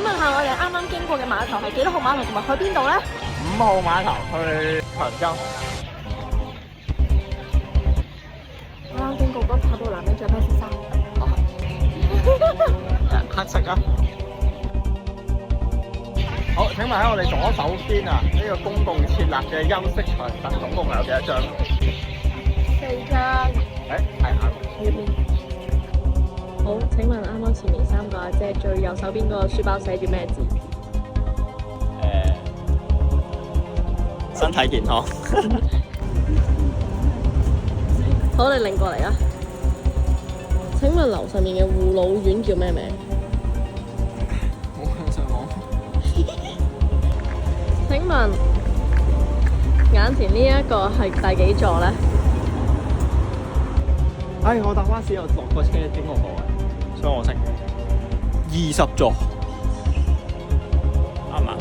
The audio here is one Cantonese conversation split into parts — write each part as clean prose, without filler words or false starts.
問下我哋啱啱經過嘅碼頭係幾多號碼頭，同埋去邊度咧5號碼頭去長洲。啱啱經過嗰跑道男人着咩色衫？黑色啊！好，請問喺我哋左手邊啊，呢個公共設立嘅休息長凳總共有幾多張4張。係啱。呢邊。好，請問啱啱前面3個阿姐最右手邊嗰個書包寫住咩字？身體健康。好，你擰過嚟啊！請問樓上面嘅護老院叫咩名？冇向上網。請問眼前呢一個係第幾座咧？我搭巴士又落個車經過過嘅，所以我識。20座。啱嘛？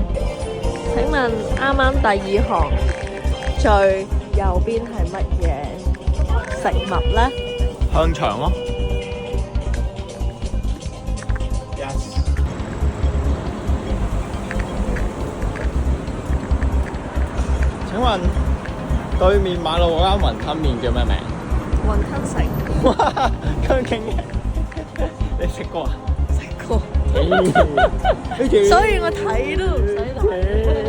請問啱啱第2行最右邊係乜嘢食物咧？香腸咯。Yes。請問對面馬路嗰間雲吞麵叫咩名？雲吞城。哇，咁勁嘅！你食過啊？食過。所所以我睇都唔使睇。